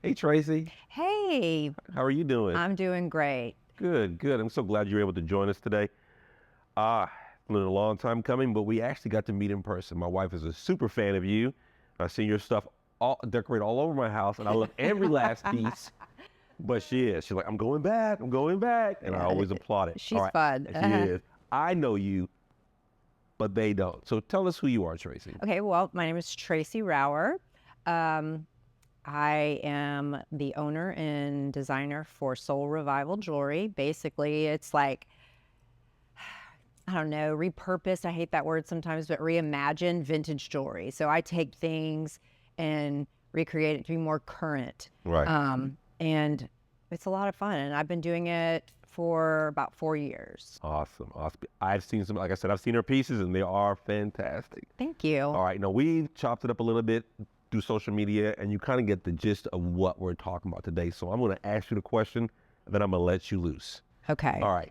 Hey, Tracy. Hey, How are you doing? I'm doing great. Good, good. I'm so glad you're able to join us today. It's been a long time coming, but we actually got to meet in person. My wife is a super fan of you. I've seen your stuff all decorate all over my house, and I love every last piece. But she is. She's like, I'm going back. I'm going back. And I Yeah, always applaud it. All she's right. fun. And she is. I know you, but they don't. So tell us who you are, Tracy. Okay, well, my name is Tracy Rower. Um, I am the owner and designer for Soul Revival Jewelry. Basically, it's like, I don't know, repurposed. I hate that word sometimes, but reimagine vintage jewelry. So I take things and recreate it to be more current. Right. And it's a lot of fun. And I've been doing it for about 4 years. Awesome. Awesome. I've seen some, like I said, I've seen her pieces and they are fantastic. Thank you. All right. Now we've chopped it up a little bit through social media and you kind of get the gist of what we're talking about today. So I'm going to ask you the question and then I'm going to let you loose. Okay. All right.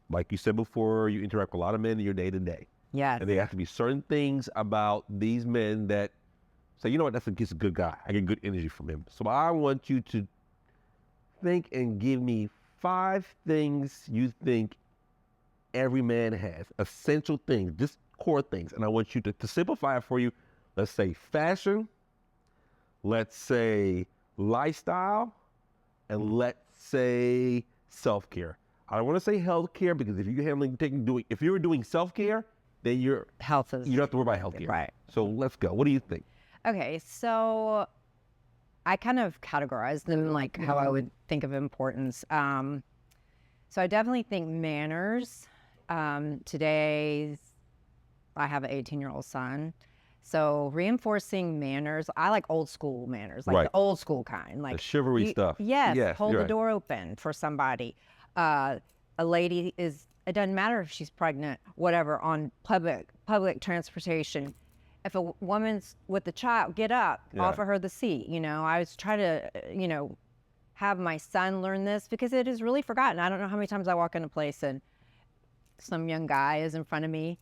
Like you said before, you interact with a lot of men in your day to day. Yes. And there have to be certain things about these men that say, you know what, he's a good guy. I get good energy from him. So I want you to think and give me 5 things you think every man has, essential things, just core things. And I want you to simplify it for you. Let's say fashion, let's say lifestyle, and let's say self-care. I don't want to say healthcare because if you're if you're doing self-care, then you don't have to worry about healthcare. Right. So let's go. What do you think? Okay, so I kind of categorize them like how I would think of importance. So I definitely think manners. Today, I have an 18-year-old son. So reinforcing manners, I like old school manners, like Right. the old school kind. Like The chivalry stuff. Yes, hold you're the right. door open for somebody. A lady it doesn't matter if she's pregnant, whatever, on public transportation. If a woman's with a child, get up, Yeah. offer her the seat. I was trying to, have my son learn this because it is really forgotten. I don't know how many times I walk in a place and some young guy is in front of me,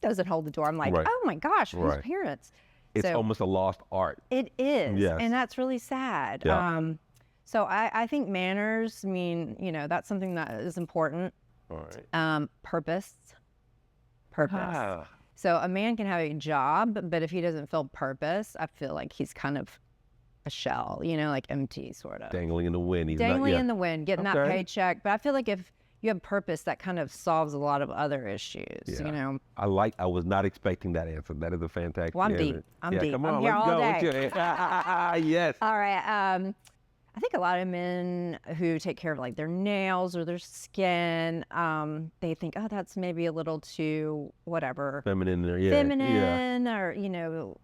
doesn't hold the door. I'm like, Right. oh my gosh, whose Right. parents? It's So almost a lost art. it is, Yes. and that's really sad. Yeah. So I think manners mean, that's something that is important. All right. Purpose. Ah, So a man can have a job, but if he doesn't feel purpose, I feel like he's kind of a shell, like empty, sort of. dangling in the wind. He's Dangling not, yeah. in the wind, getting that Okay. paycheck. But I feel like if you have purpose, that kind of solves a lot of other issues, Yeah. I was not expecting that answer. That is a fantastic Well, I'm answer. deep. I'm yeah, deep. Come I'm on, here let's all go. What's day. Yes. All right. I think a lot of men who take care of like their nails or their skin, they think, oh, that's maybe a little too whatever, Feminine there, yeah. feminine, Yeah. or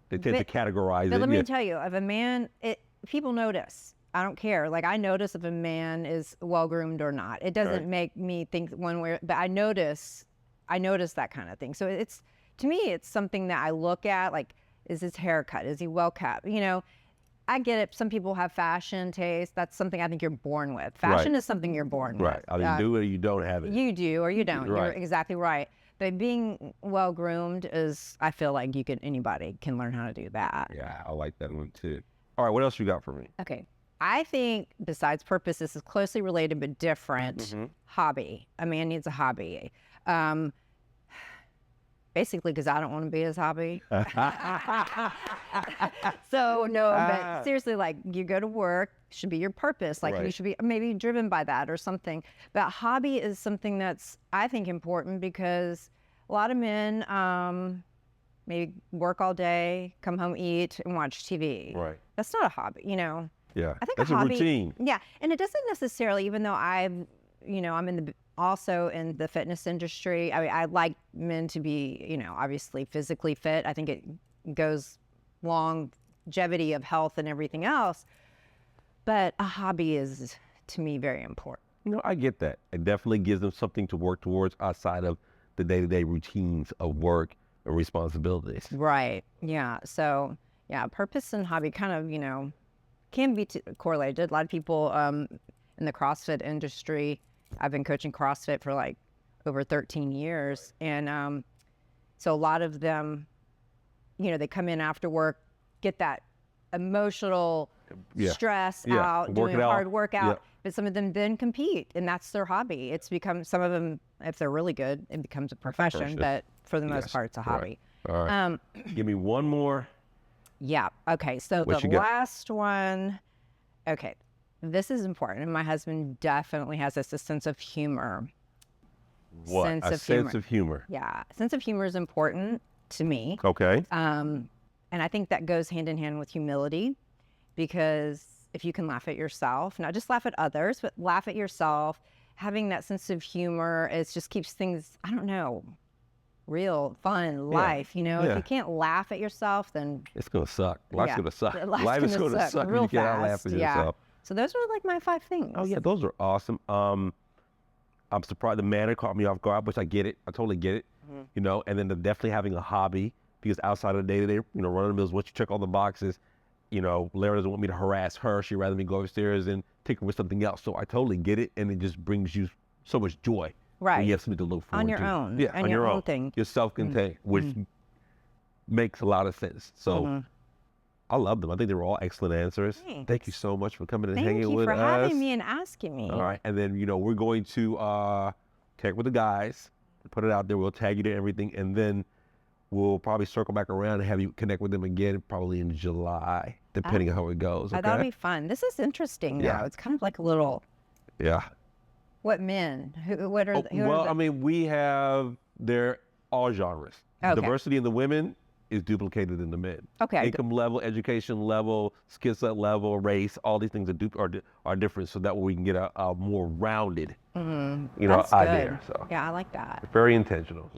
They tend to categorize But it. let me Yeah. tell you, if a man, people notice. I don't care. Like I notice if a man is well groomed or not. It doesn't Right. make me think one way, but I notice that kind of thing. So to me, it's something that I look at. Like, is his haircut? Is he well kept? I get it. Some people have fashion taste. That's something I think you're born with. Fashion Right. is something you're born Right. with. Either you do it or you don't have it. You do or you don't. Right. You're exactly right. But being well groomed I feel like anybody can learn how to do that. Yeah, I like that one too. All right, what else you got for me? Okay. I think besides purpose, this is closely related but different. Mm-hmm. Hobby. A man needs a hobby. Basically, because I don't want to be his hobby. So no, but seriously, like you go to work, should be your purpose. Like you Right. should be maybe driven by that or something. But hobby is something that's, I think, important because a lot of men maybe work all day, come home, eat, and watch TV. Right. That's not a hobby, Yeah. I think That's a a hobby, routine. Yeah, and it doesn't necessarily, even though I'm also in the fitness industry. I mean, I like men to be, obviously physically fit. I think it goes longevity of health and everything else. But a hobby is, to me, very important. I get that. It definitely gives them something to work towards outside of the day-to-day routines of work and responsibilities. Right. Yeah. So, yeah, purpose and hobby kind of, can be correlated. A lot of people in the CrossFit industry, I've been coaching CrossFit for like over 13 years. And so a lot of them, they come in after work, get that emotional Yeah. stress Yeah. out, Work doing it a out. hard workout. Yeah. But some of them then compete, and that's their hobby. It's become, some of them, if they're really good, it becomes a profession. Profession. But for the most Yes. part, it's a hobby. All right. Give me one more. Yeah. Okay. So What the you got? last one. Okay. This is important. And my husband definitely has this, a sense of humor. What? Sense A of sense humor. of humor. Yeah. Sense of humor is important to me. Okay. And I think that goes hand in hand with humility, because if you can laugh at yourself, not just laugh at others, but laugh at yourself, having that sense of humor, it just keeps things, I don't know, real, fun, life. You know, if Yeah. you can't laugh at yourself, then It's gonna suck. Life's yeah, gonna suck. life's Life is gonna gonna suck suck if real you cannot laugh fast. at yourself. So those are like my 5 things. Oh yeah, those are awesome. I'm surprised the manner caught me off guard, which I get it. I totally get it. You know, and then definitely having a hobby, because outside of the day-to-day, you know, running the mills, once you check all the boxes, you know, Lara doesn't want me to harass her. She'd rather me go upstairs and take her with something else. So I totally get it, and it just brings you so much joy. Right. When you have something to look forward On your to. own. Yeah, And on your your own own thing. You're self-contained, which makes a lot of sense. So I love them. I think they were all excellent answers. Thank you Thanks. so much for coming and Thank hanging you with for us. having me and asking me. All right, and then, you know, we're going to connect with the guys, put it out there. We'll tag you to everything, and then we'll probably circle back around and have you connect with them again, probably in July, depending on how it goes. Oh, Okay. that'll be fun. This is interesting, though. Yeah. It's kind of like a little, Yeah. what men? What are, who Well, are the, I mean, they're all genres. Okay. Diversity in the women is duplicated in the men. Okay. Income level, education level, skill set level, race, all these things are different, so that way we can get a more rounded, you know, that's idea. good. So Yeah, I like that. very intentional.